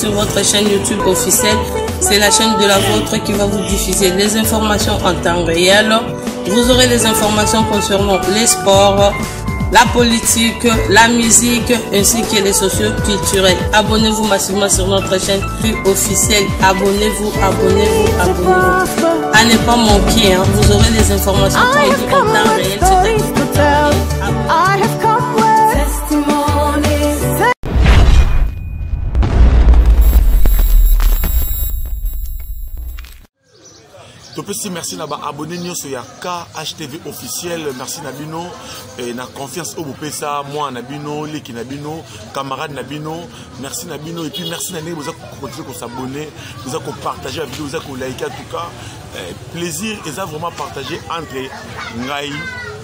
sur votre chaîne YouTube officielle. C'est la chaîne de la vôtre qui va vous diffuser les informations en temps réel. Vous aurez les informations concernant les sports, la politique, la musique, ainsi que les socio-culturels. Abonnez-vous massivement sur notre chaîne officielle. Abonnez-vous, abonnez-vous, abonnez-vous. À ne pas manquer, hein. Vous aurez les informations en temps réel. Merci na ba abonné nyonso ya KHTV officiel. Merci Nabino et na confiance au Bopesa moi Nabino Leki Nabino camarade Nabino. Merci Nabino et puis merci Nané vous avez continué à s'abonner, vous avez partagé la vidéo, vous avez liké en tout cas. Plaisir et ça vraiment partagé entre Ngai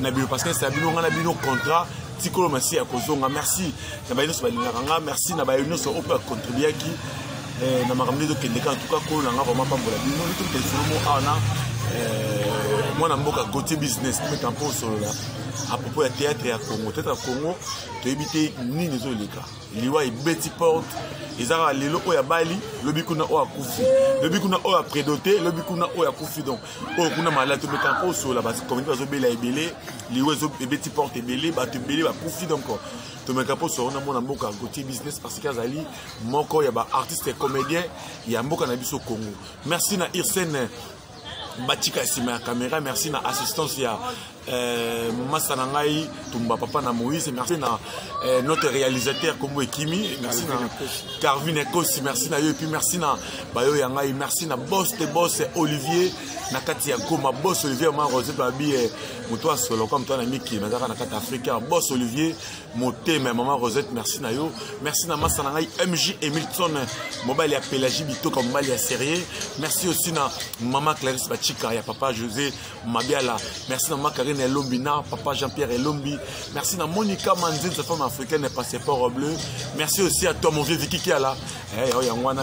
Nabino parce que c'est Nabino Nabino contrat. Tikolo merci à Kozonga. Merci Nabino Sobalinga. Merci Nabino so au peut contribuer qui na makambo de kendeka en tout cas ko nanga vraiment pas pour la bino tout que solo ana moi na mboka côté business mais quand pour solo là à propos de théâtre à Congo peut-être à Congo to éviter ni les oleka liwa et Betty Porte ezara lelo o ya bali lobi kuna o akufi lobi kuna o ya prédoté lobi kuna o ya kufi donc o kuna malade mais quand pour solo là comme bazo bela ebele liwa zo Betty Porte ebele ba te belé ba kufi donc to me kapo so na mona mboka côté business parce qu'azali moko ya ba artiste et comédien ya mboka na biso Congo. Merci na Irsen Batika Sima caméra, merci na assistance ya Massanangai Tumba Papa na Moïse, merci na notre réalisateur Kombo Ekimi, merci na Carvin Ekos, merci na yo et puis merci na Bayo Yangai, merci na boss de boss Olivier na kati ya Goma, boss Olivier ma Rosette Babi moto solo comme toi na Miki na na kati africain, boss Olivier moté mais maman Rosette, merci na yo, merci na Massanangai MJ Emilton mobile ya Pélagie Bito comme mobile ya sérieux, merci aussi na maman Clarisse Bachika ya papa José Mabiala, merci na Macarine Elombina, papa Jean-Pierre Elombi, merci na Monica Manzine, cette femme africaine est passeport bleu, merci aussi à toi mon vieux Vicky qui est là,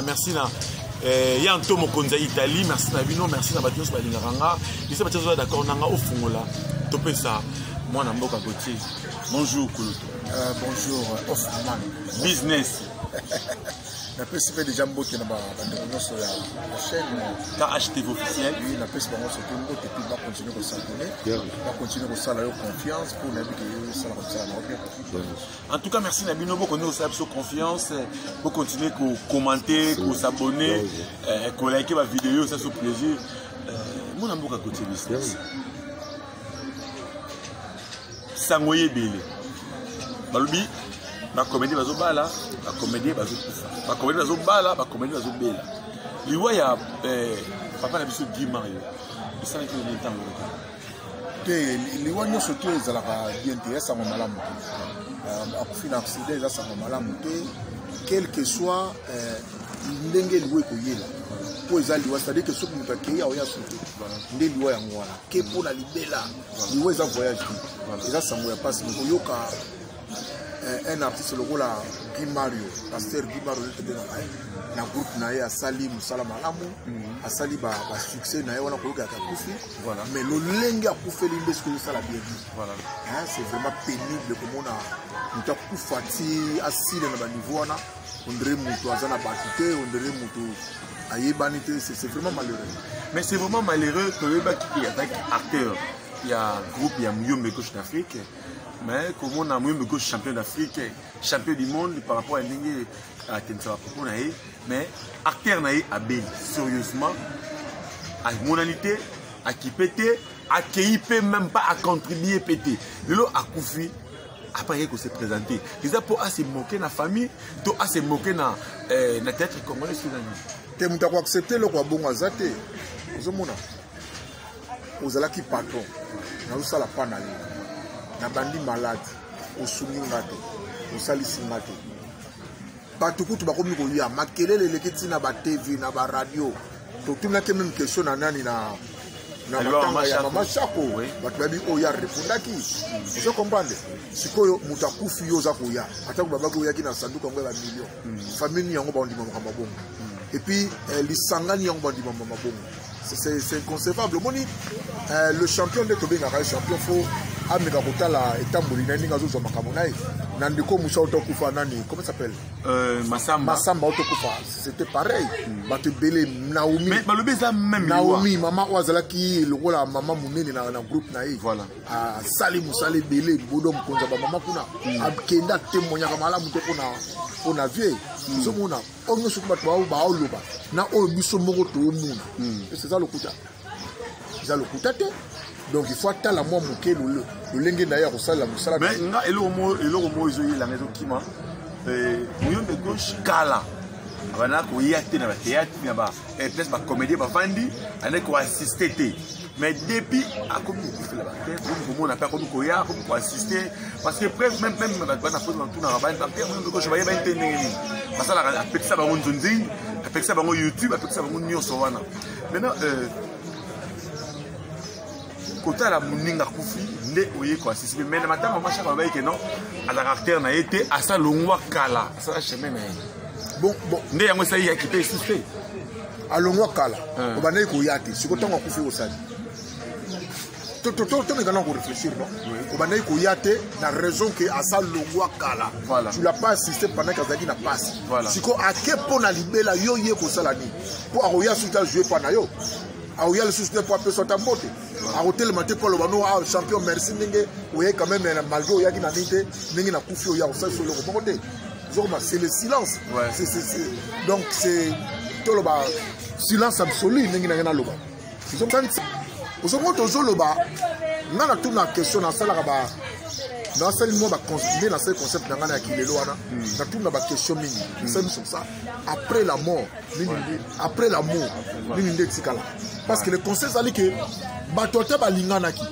merci na Yanto Mokonza Italie, merci na Bino, merci na Batios Balingaranga, ici Batios d'accord nanga au Fungola, topé ça, moi na Mboka Gauthier, bonjour Koulouto. Bonjour, Offman. Business. Je peux déjà mbote na ba sur la chaîne KHTV officiel. Oui, na peux pas sur tout mbote et puis va continuer à s'abonner. Va continuer à s'aller confiance pour naviguer ça comme ça. En tout cas, merci Nabino pour qu'on ait aussi confiance, pour continuer à commenter, à s'abonner, à liker ma vidéo, ça c'est plaisir. Mon amour à côté business. Sangoye Bélé. Balubi, la comédie va se bala, la comédie va se kufa. La comédie va se bala, la comédie va se bela. Il y a papa n'a pas Guy Mario. Il s'en est fait le temps. Les gens surtout ils ont bien intéressé à mon malam. À fin d'accident ils ont mon malam. Quel que soit l'engel où est là. Pour les alliés, c'est-à-dire que ceux qui nous accueillent à Oya surtout. Ndé liwa ya ngwana. Que pour la libéla. Liwa ils ont voyagé. Ils ont s'envoyé passe. Mais Oyoka un artiste le rôle à Guy Mario, pasteur Guy Mario na groupe nae a Sali Musala Malamu, a Sali ba succès nae wana ko ka kufi. Voilà. Mais le lenga kufi limbe ce que ça la bien dit. Voilà. Hein, c'est vraiment pénible comme on a muta kufati asile na ba niveau wana, on dirait muto azana batité, on dirait muto ayebanité, c'est vraiment malheureux. Mais c'est vraiment malheureux que le bac qui attaque acteur. Il y a un groupe, il y a Muyombe Gauche d'Afrique. Mais comme on a Muyombe Gauche champion d'Afrique, champion du monde par rapport à l'Ingue à Tensava Poponae, mais acteur nae a bel sérieusement, à monalité, à qui pété, à qui peut même pas à contribuer pété. Le lot a Koufi, après qu'il s'est présenté. Ils ont pour assez moquer la famille, tout assez moquer na tête congolais sudanais. Tu as accepté le quoi bon azate. Vous avez vous allez qui patron, na usala panali, na bandi malade, au soumis ngate, au salisi ngate. Batuku tu bakomi ko ya makele le lekiti na ba TV na ba radio. To tu na même question na nani na matanga ya mama Chako. Batu babi o ya répondaki. Vous comprenez? Sikoyo mutakufi yo za ko ya. Ata ku babako ya ki na sanduku ngwe ba million. Famille yango ba ndima mabongo. Et puis lisangani yango ba ndima mabongo. C'est inconcevable. Le champion de Tobé n'a pas champion, ameka kotala etamboli na ndinga zo makambo naye na ndiko musa otokufa nani comment ça s'appelle Masamba otokufa c'était pareil bato belé Naomi mais balobi ça même Naomi maman oazalaki lokola maman munene na groupe na ye voilà sali musale belé bodo mkonza ba maman kuna akenda témoigner kamala muto ona vie so mona onyo suku bato ba oloba na oyo biso moko to mona c'est ça le kuta te donc il faut attendre moi moké le lenge d'ailleurs au sala musala mais nga eloko mo izo yela ngezo kima moyo de gauche kala abana ko yate na théâtre na ba plus ba comédie ba vandi ane ko assister te mais depuis à comme vous faites là-bas comme on appelle comme koya comme pour assister parce que même ba na pose dans tout na ba ba de gauche ba yeba entendre parce que la petit ça ba nzonzi après ça ba YouTube après ça ba nyonso wana maintenant kota la muninga kufi nde oye ko assisté mais na matama macha ba ke non à la caractère na été à ça longwa kala ça chemin na bon nde yango ça y a quitté assisté à longwa kala o ba na ko yati siko tango kufi o sali to mais quand on réfléchir non o ba na ko yate na raison que à ça longwa kala tu l'as pas assisté pendant que Zaki n'a pas siko a ke pona libela yo ye ko sala ni pour a roya suta jouer pendant yo a roya le souci pour appeler son tambote a hotel maté pour le bano champion merci ninge oye quand même malgré oya ki na nite ninge na kufi oya ça sur le côté c'est le silence c'est donc c'est tout le bas silence absolu ninge na loba ils ont quand au second toujours loba na tout na question na sala ba dans celle moi va continuer dans ce concept dans na kilelo wana na tout na ba question mingi c'est sur ça après la mort ninge tikala parce que le conseil ça dit que batote balingana ki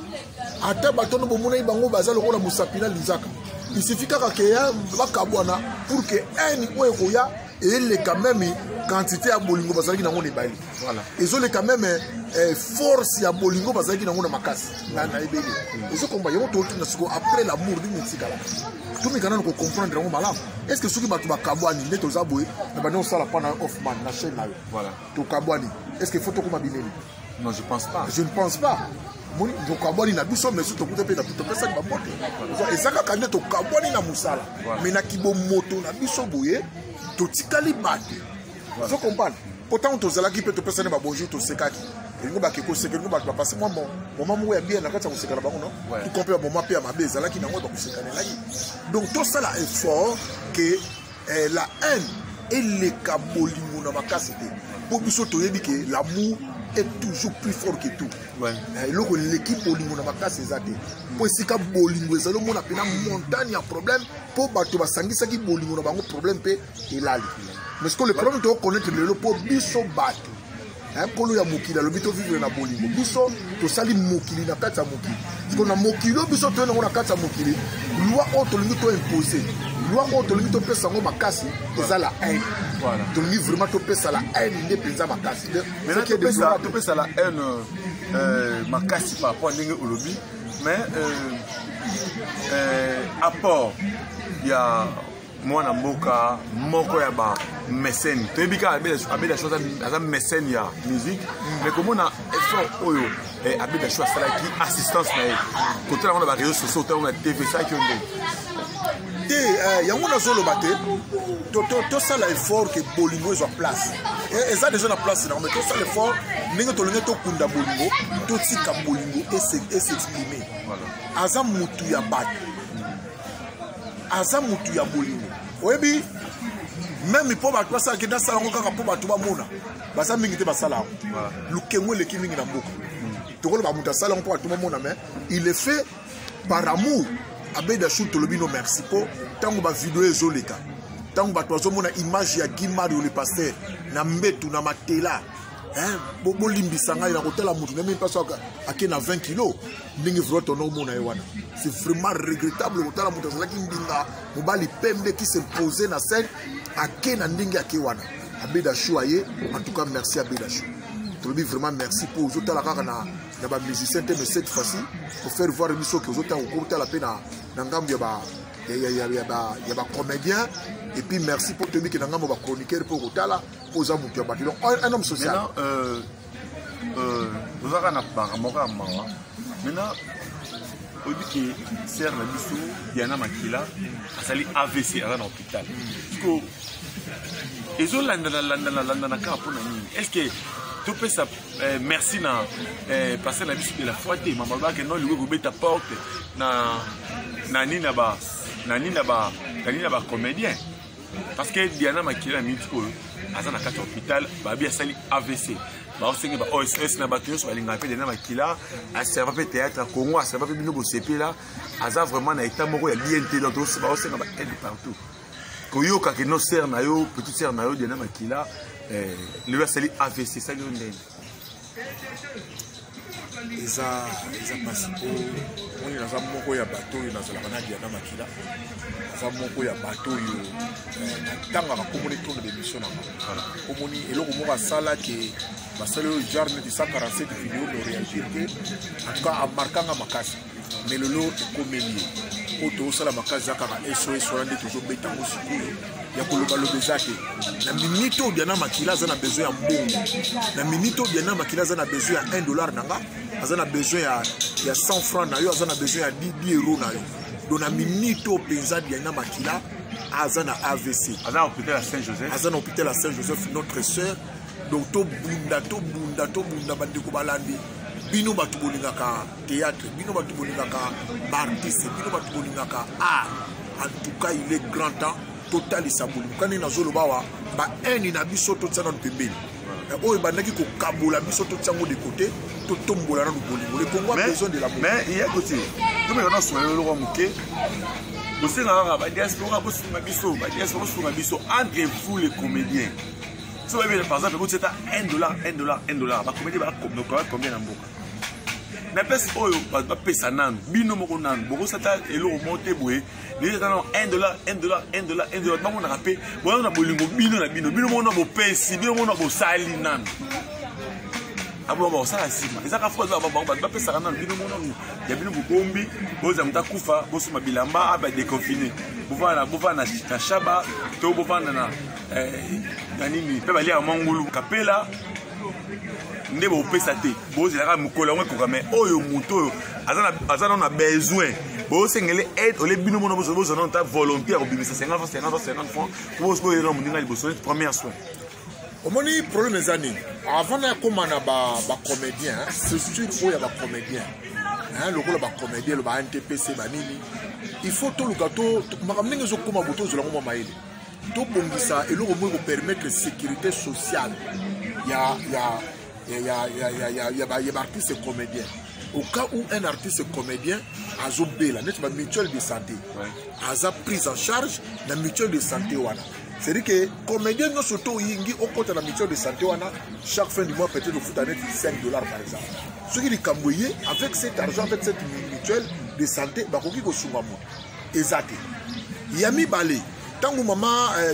ata batono bomona ibango bazalo kola musapina lizaka il suffit ka ya bakabwana pour que un oyo koya et les quand même quantité ya bolingo bazali na ngone bali voilà ils ont les quand même force ya bolingo bazali na ngona makasi na ebele ils ont combat yo to na siko après l'amour ni mutikala tout mi kana ko comprendre ngo malamu est-ce que soki batu bakabwani ndeto zaboye na bano sala pana Hoffman na chaîne na yo voilà to kabwani est-ce que photo kuma bineli non je pense pas moni donc kabwani na biso mais surtout to pe na to pesa ba moto ezaka kande to kabwani na musala mais na kibo moto na biso boye to tikali bate faut comprendre pourtant to zala ki pe to pesa na ba bonjour to sekaki ngo ba keko sekaki ba passer moi maman ya bien na kata ko sekala bango non tu comprends maman pe ya mabe zala ki na ngo ba ko sekala la donc tout ça là effort que la haine et les kabolingo na makasité pour biso to yebi que l'amour est toujours plus fort que tout. L'équipe bolingo na makasi ezate. Pour sika bolingo ezalo mona pena montagne a problème pour bato basangisa ki bolingo na bango problème pe elali. Mais ce que le problème to connaître le pour biso bato. Pour ya mokili lo bito vivre na bolingo. Biso to sali mokili na kata mokili. Parce que na mokili biso to na kata mokili. Loi auto lingi to imposer. Loi auto lingi to pesa ngo makasi ezala haine. Voilà. Donc vraiment to pesa la haine ne pesa makasi. Mais to pesa la haine makasi par rapport ningi olobi mais apport il y a mwana mboka moko ya ba mécène tebika abeda chose à mécène ya musique mais comment on a effort oyo abeda chose ça qui assistance na côté on a ba réseaux sociaux on a TV ça qui on te yango na zolo bate to ça l'effort que bolingo soit place et ça déjà na place mais to ça l'effort ningo to lingo to kunda bolingo to tika bolingo et s'exprimer voilà aza mutu ya bato aza mutu ya bolingo oyebi même po bato basala ke dasala ngo kaka po bato bamona basa mingi te basala voilà lukengo leki mingi na mboka tokolo ba mutu asala ngo po bato bamona mais il est fait par amour abeda chou tolobino merci po tango ba vidéo ezoleka tango bato bazomona image ya Guy Mario le pasteur na mbetu na matela bobo limbisa ngai na kotela mutu même pas ake na 20 kg ndingi vroto no mona ewana c'est vraiment regrettable kotela mutu azalaki ndinga mobali pembe qui se poser na scène ake na ndingi ake wana abeda chou aye en tout cas merci abeda chou tolobi vraiment merci pour aux autres kaka na ba musicien mais cette fois-ci pour faire voir biso que aux autres au cours la pena na ngambo ya ba comédien et puis merci pour te dire que na ngambo ba chroniqueur pour kotala poser mutu ya batilo un homme social vous avez na ba mawa maintenant on dit que Serre Nabiso, Diana Makila, a sali AVC à l'hôpital. Parce que, ils ont est-ce que tu peux ça, merci na passer la vie de la foi, maman que non, le goût ta porte, na nina ba comédien. Parce que Diana Makila Mitko, à l'hôpital, Babi a sali AVC. Bah, on sait que OSS n'a pas tué sur la ligne rapide de Namakila, à servir théâtre à Congo, à servir Bino Bosepe là, à ça vraiment n'a été mort, il y a l'INT dans tout, on sait qu'on va aider partout. Koyo, quand nos sœurs nayo, petite sœur nayo de Namakila, le va salir AVC, ça lui donne. Ils ont passé pour on est dans un moko ya bateau dans la banane de Namakila, dans un moko ya bateau tant à communiquer tourne de mission là. Communiquer et le mot à sala qui va saluer le genre de 147 vidéos de réagir en tout cas en marquant ma casse. Mais le lot est comme lié. Auto sala makazi aka SOS solande toujours beta musikuyo ya koloba lobezake na minito diana makila za na besoin ya mbongo na minito diana makila za na besoin ya $1 nanga za na besoin ya 100 francs na yo za na besoin ya 10 euros na yo donc na minito penza diana makila azana AVC azana hôpital à Saint-Joseph azana hôpital à Saint-Joseph notre sœur donc to bunda bandeko balandi bino batu bolingaka théâtre bino batu bolingaka artiste bino batu bolingaka art en tout cas il est grand temps total isabuli kani na zolo bawa ba eni na biso to tsana pembeni oyo bandaki ko kabola biso to tsango de côté to tombola na bolingo le Congo a besoin de la mais il y a côté comme on a soigné le roi muké aussi na ba diaspora bo sima biso entre vous les comédiens. Si vous avez par exemple, vous êtes à $1, bah combien combien d'amboka? N'importe quoi, bah pesa nan, bino moko nan, beaucoup ça t'a et l'eau monté boué, les gens $1, bah on a rappelé, bon on a bolingo bino na bino monabo pesi, bino mon abo sali nan. Ah bon ça la sima, et ça quand faut bah pesa nan bino mon abo, y a bino bombi, boza mta kufa, bosu mabilamba, ah bah déconfiné, bouvana na shaba, to bouvana na nanini pe bali ya mangulu kapela ndebo pesa te bozi la mukola ngwe ko mais oyo muto azana na besoin bo sengele aide ole bino mono bozo non ta volontaire au bimisa 50 francs pour se non mundinga liboso premier soin omoni problème les années avant na komana ba comédien c'est sûr faut ya ba comédien hein le rôle ba comédien le ba NTPC ba nini il faut tout le gâteau makamninga zo koma boto zo la ngoma maile tout bongisa et le robot vous permettre la sécurité sociale. Il y a artiste comédien. Au cas où un artiste comédien a zobé la net mutuelle de santé, a prise en charge la mutuelle de santé wana. C'est-à-dire que comédien non surtout yingi au compte la mutuelle de santé wana chaque fin du mois peut-être au foot net $5 par exemple. Ceux qui camboyé avec cet argent avec cette mutuelle de santé ba koki ko sunga mo. Exact. Yami balé tango maman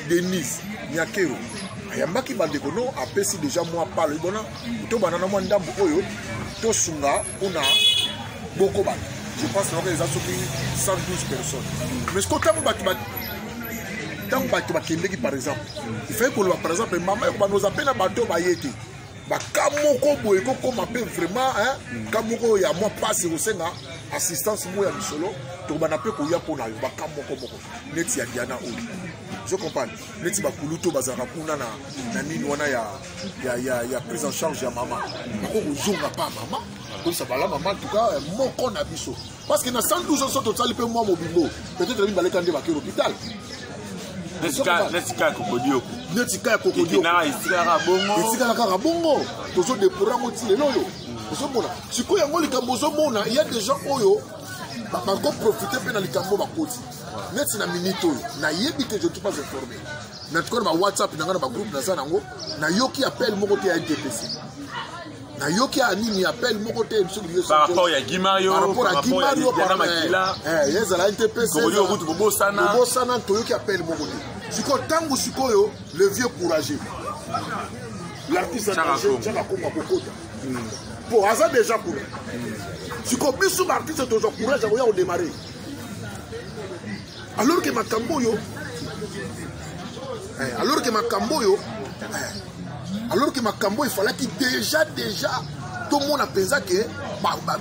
Denise Nyakero ayambaki bandeko no apesi déjà moi parle bona to banana mo ndambo oyo to sunga una boko ba je pense que les associés 112 personnes mais ce que tango batu bakendeki par exemple il fait pour par exemple maman ba nous appelle na bato ba yete ba kamoko boye ko comme appelle vraiment hein kamoko ya moi passe au senga assistance mo ya misolo to bana pe ko ya pona yo ba kamoko moko neti ya Diana o je comprends neti ba kuluto bazaka kuna na nini wana ya prise en charge ya maman ko zonga pa maman comme ça bala maman en tout cas moko na biso parce que na 112 ans to sali pe moi mobimbo peut-être ni baleka nde ba ke hôpital Netika kokodio. Netika kokodio. Na isikara bongo. Isikara kaka bongo. Tozo de programme ti lelo yo. Tozo mona. Siko yango likambo zo mona, il y a des gens oyo ba ko profiter pe na likambo ba koti. Neti na minito na yebi que je ne suis pas informé. Na tukona ba WhatsApp na ngana ba groupe na zanango na yoki appel moko te ya NTPC. Na yoki anini appel moko te par rapport à Guimario, par rapport à Guimario par Makila. Yes la NTPC. Kokodio route bobo sana. Bobo sana to yoki appel moko te. Siko tango sikoyo le vieux courageux. L'artiste âgé Jaka Konga Kokota. Pour hasard déjà pour. Siko biso l'artiste toujours courage à au démarrer. Alors que Makamboyo alors que Makambo il fallait qu'il déjà tout le monde a pensé que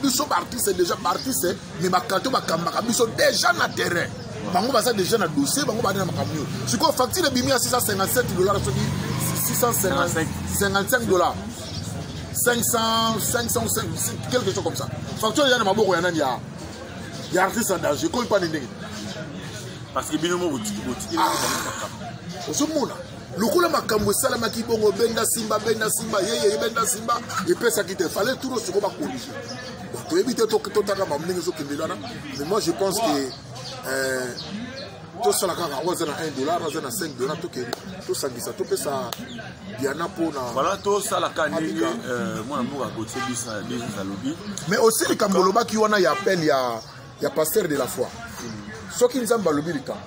biso artiste déjà artiste mais bakanto bakambaka biso déjà na terrain bango baza déjà na dossier bango bana makambo yo siko facture bimi à $657 soki 655 $, 500 quelque chose comme ça facture ya na maboko ya nani ya artiste en danger ko pas ndenge parce que binomo botiki osomona lokula makambo esalamaki bongo benda simba yeye benda simba epesaki te fallait tout siko bacorriger toyebi te totaka mamndenge ezokendela mais moi je pense que tosala kaka oza na $1 oza na $5 tokende tosangisa topesa diana mpona voilà tosalaka ndenge mwana moko akotie biso alobi mais aussi likambo olobaki wana ya appel ya pasteur de la foi soki nzambe alobi likambo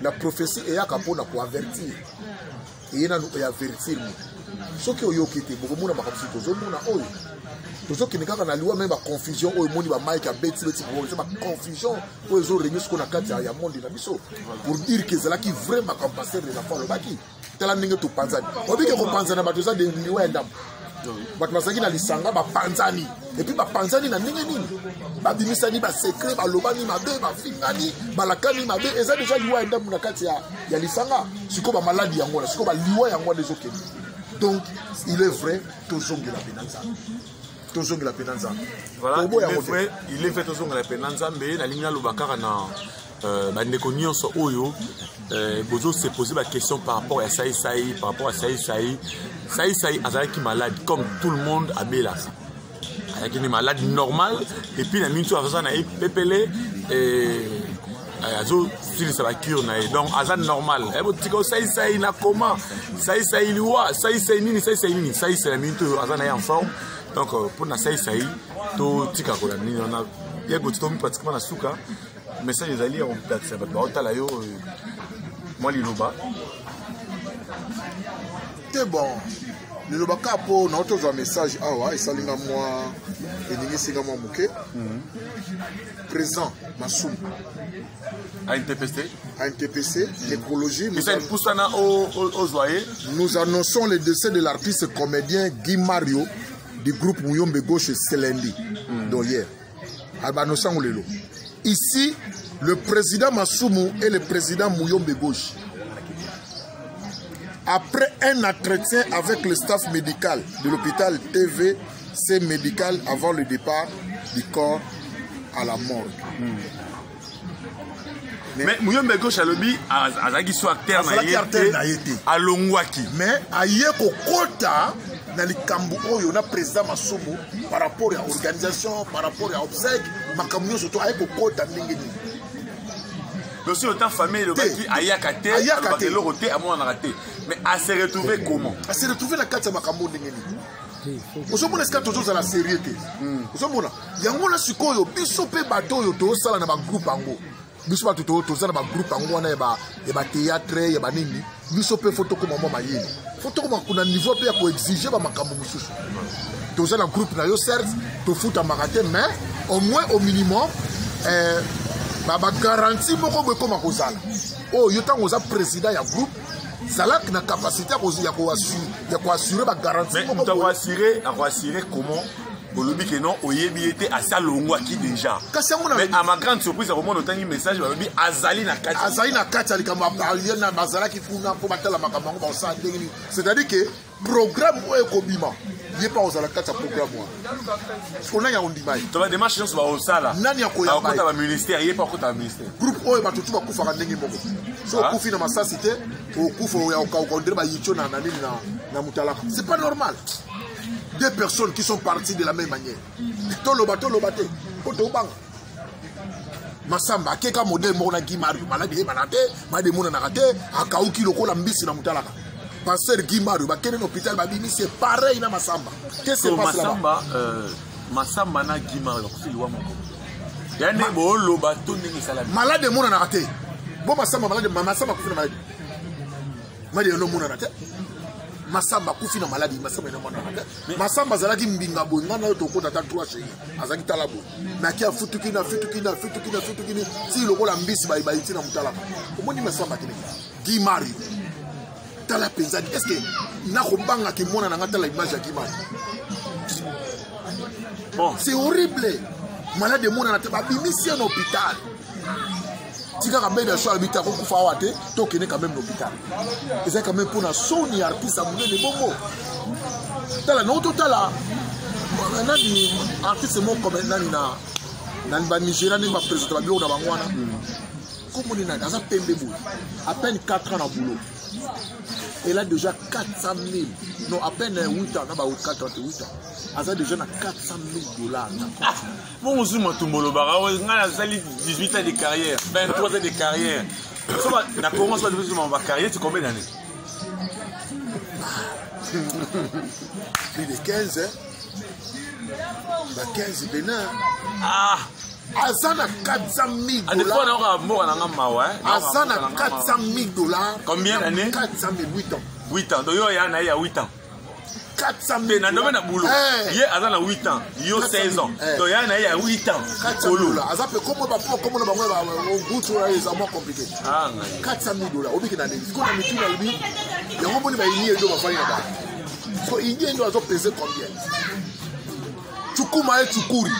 la prophétie eyaka mpona koavertir eye nanu eavertir moto soki oyoki te bokomona makambo soki tozomona oyo tozokende kaka na liwa me baconfusion oyo emoni bamike abeti eza baconfusion oyo ezoregne siko na kati ya monde na biso pour dire ke ezalaki vrai makambo pasteur de la foi alobaki tala ndenge topanzani obike kopanzana bato eza liwa ya ndambo bato bazalaki na lisanga bapanzani epuis bapanzani na ndenge nini babimisani basekret balobani mabe bafingani balakani mabe eza deja liwa ya ndambo na kati ya lisanga siko bamaladi yango wana siko baliwa yango wana ezokende donc il est vrai tozongela pena nzambe tozongela pena nzambe voilà il est vrai tozongela pena nzambe nalingi naloba kaka na bandeko nyonso oyo bozo se poser la question par rapport à Saï par rapport à Saï azalaki malade comme tout le monde à Bela avec une maladie normale et puis la minute à na pepele et azo sur sa cure na donc azan normal et botiko Saï na comment Saï liwa Saï nini Saï c'est la minute azan en forme donc pour na Saï to tika ko la nini on a ya gotito pratiquement na suka message ezali ya koplatisa bato baotala yo mwa liloba te bon liloba ka mpo naotozwa message awa esalinga mwa eningisinga mwa moke présent Masumu à NTPC l'écologie nous annonçons le décès de l'artiste comédien Guy Mario du groupe Muyombe Gauche Selendi d'hier annonçant lelo. Ici, le président Masumu et le président Muyombe Gauche, après un entretien avec le staff médical de l'hôpital TVC médical avant le départ du corps à la morgue. Mais Muyombe Gauche a lobby à acteur à Longwaki. Mais à Yeko Kota, dans les Kambu, on a président Masumu par rapport à l'organisation, par rapport à l'obsèque, ma camion surtout à Yeko Kota Ningeni. Donc si autant famille le baki Ayakate, le roté à moi on a raté. Mais à se retrouver comment? À se retrouver la carte de Makambo Ningeni. Osomona est-ce que toujours à la sérieuté? Osomona, yango na sikoyo biso pe bato yo to sala na ba groupe ango. Biso bato to sala na ba groupe ango na ba théâtre ya ba nini. Biso pe photo comme mama yeli. Photo comme kuna niveau pe ya ko exiger ba makambo mususu. To sala na groupe na yo certes to foot en marathon mais au moins au minimum ba garantie moko be comme kozala. Oh yo tango za président ya groupe Zalak na capacité ya ko assurer ba garantie mais on doit assurer comment Bolobi que non oyebi était à Salongwaki déjà mais à ma grande surprise à moment autant un message balobi azali na kati alikamba na bazalaki kuna pour batala makambo ba sa ndengini c'est-à-dire que programme o kobima il pas aux alakata programme on a ya ondimai to ba démarche chance ba osala nani ya koya ba ko ministère il pas ko ta ministère groupe o ba tutu ba kufa ndenge moko so kufi na masasité o kufa ya okondre ba yicho na nani na mutalaka c'est pas normal. Deux personnes qui sont parties de la même manière. Tolobate, Otobang. Masamba, Keka modèle Mona Guy Mario, Malade, Manate, Mademona Narate, Akauki Loko Lambis na Mutalaka. Pasteur Guy Mario, Bakene l'hôpital, Babimi, c'est pareil na Masamba. Qu'est-ce qui se passe là-bas? Masamba na Guy Mario, c'est le Wamoko. Yane Bo Lobato Nini Salami. Malade Mona Narate. Bon, Masamba, malade, Masamba, malade. Malade, no Mona Narate. Masamba kufina maladi Masamba ina mwana naka Masamba zalaki mbinga bo ngana yo toko tata 3 chéri azaki talabo nakia futukina si lokola mbisi ba itina mutala omoni Masamba kene Guy Mario tala penzani est-ce que na kombanga ki mona na ngata la image ya Guy Mario Bon. C'est horrible. Malade de monde, on a mis un hôpital. Si tu as un choix, tu as quand même l'hôpital. Et c'est quand même pour la Sony artiste à mourir de bonbons. Dans la note, artiste mon comme dans Nigeria, il m'a présenté la bureau de Bangwana. Comme on est dans un PMB, à peine 4 ans à boulot. Elle a déjà 400 000. Non, à peine 8 ans, on a 48 ans. Elle a déjà 400 000 $. Bon, on zoome à tout le monde. On a 18 ans de carrière, 23 ans de carrière. La commence à devenir ma carrière, c'est combien d'années? Plus de 15 ans. 15 Bénin. Ah! Azana 400 000 $. Azana 400 000 $. Combien d'années? 400 000, 8 ans. 8 ans. Donc, il y a 8 ans. 400 000 $. Dans le domaine de boulot. Il y a 8 ans. Il y a 16 ans. Donc, il y a 8 ans. 400 000 $. Azape, comment on va goût les amants compliqués. 400 000 $. Au bout de l'année. Ce qu'on a mis tout dans le but, il y a un moment où il y a un peu de il y a un peu de peser combien? Chukuma et Chukuri.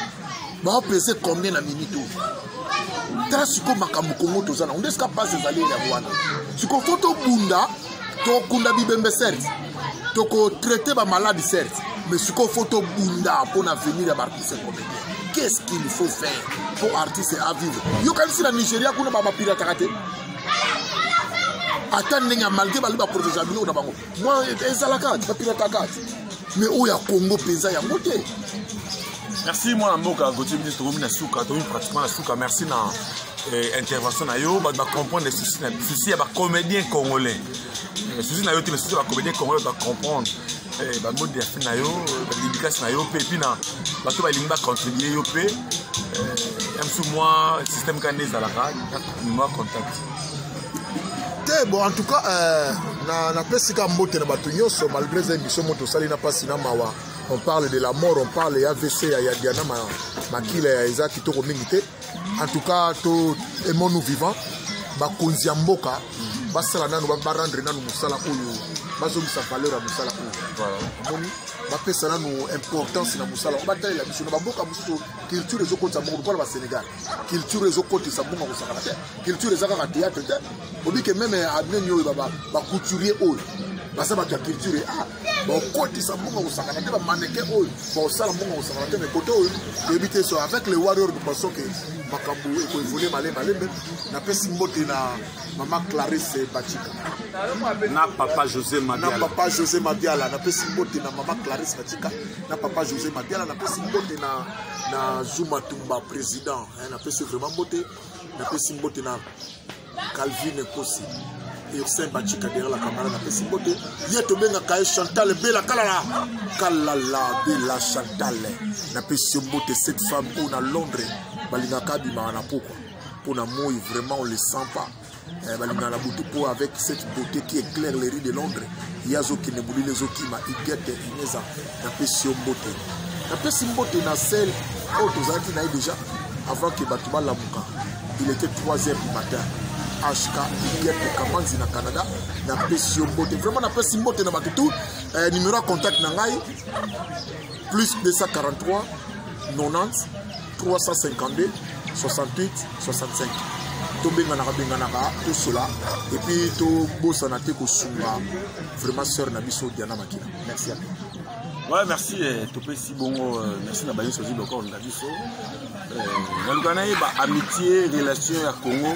Va peser combien la minute? Trasuko makamukongo tozana. On est capable de aller la voir. Si on photo bunda, to kunda bibembe certes. To ko traiter ba malade certes. Mais si on photo bunda pour avenir à artiste comédien. Qu'est-ce qu'il faut faire pour artiste à vivre? Yo quand si la Nigeria kuna ba pirate kate. Attendez malgré ba protéger bino na bango. Moi ezalaka ba pirate kate. Mais où ya Congo pesa ya moté. Merci, moi, Mboka, Gauthier ministre, pratiquement la souka. Merci dans l'intervention. Je comprendre les soucis. Il y a des comédiens congolais. Les soucis, il y a des comédiens congolais qui comprendre le mode de la fin, l'éducation, et puis, il y a contribuer. Moi, le système canadien, moi, contact. Bon, en tout cas, on parle de la mort, on parle de AVC, il y a Diana Makile, il y a Kitoko Mingite. En tout cas, tout le monde vivant, Bakonzi Mboka, Basalana, nous va rendre dans Moussala Oyo, Bazom sa valeur à Moussala Oyo. Bapesana nous importance dans Moussala. On va tailler la mission. Baboka Moussala, culture les autres Sambo, on va Sénégal. Culture les autres Sambo, on va Sénégal. Culture les autres théâtre. On dit que même à Abnenyo, ba couturier Oyo. Basa ba culture bon côté ça monga osakana te ba mannequin oyo bon ça monga osakana te mais côté oyo éviter ça avec les warriors de façon que makambo et ko évoluer malé na pesi mbote na maman Clarisse Bachika na papa José Madiala na pesi mbote na maman Clarisse Bachika na papa José Madiala na pesi mbote na Zuma Tumba président na pesi vraiment mbote na pesi mbote na Calvin Kosi et Saint Bachika derrière la caméra na pesi mbote yeto benga kae Chantal Bella kalala Bella Chantal na pesi mbote cette femme on a Londres balinga kabima na pourquoi pour na moi vraiment on le sent pas balinga na butu pour avec cette beauté qui éclaire les rues de Londres yazo qui ne bouli les okima igete ineza na pesi mbote na celle autres anti na déjà avant que Batouba Lamuka il était 3h du matin HK Igete Kamanzi na Canada na pesi mbote vraiment na pesi mbote na batutu numéro de contact na ngai plus 243 90 352 68 65 tobenga na tout cela et puis to bossa na te ko sunga vraiment sœur na biso Diana Makila. Merci à toi. Ouais, merci topé si bon merci na bayo sozi encore na biso na lugana ba amitié relation ya Congo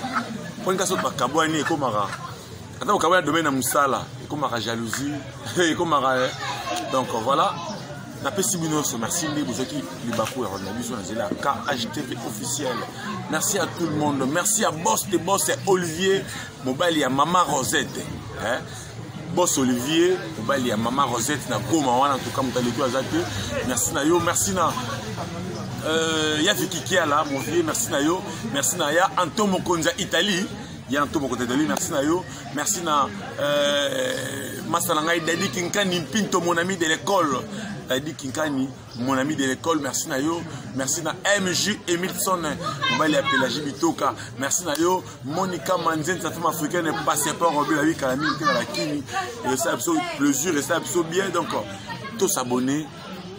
pour une sorte de kabouani et comme attends au kabouani domaine na musala et comme jalousie et comme donc voilà na pesi bino merci les bozoki les bakou et na biso na zela KHTV officiel. Merci à tout le monde, merci à boss et Olivier mobile ya Maman Rosette hein boss Olivier mobile ya Maman Rosette na Goma wana en tout cas mutaleki azate merci na yo merci na ya Vikikia là mon vieux merci na yo merci na ya Antomo Konza Italie ya Antomo Konza Italie merci na yo merci na Masalangai Dadi Kinkani Pinto mon ami de l'école Dadi Kinkani mon ami de l'école merci na yo merci na MJ Emilson on va l'appeler la Jibitoka merci na yo Monica Manzen cette femme africaine passé par Robin la vie Kalami qui dans la Kini et ça absolument plaisir et ça absolument bien donc tous s'abonner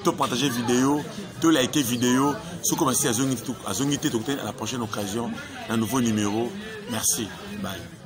tout partager vidéo to liker vidéo, si vous commencez à zongiter à la prochaine occasion, un nouveau numéro. Merci. Bye.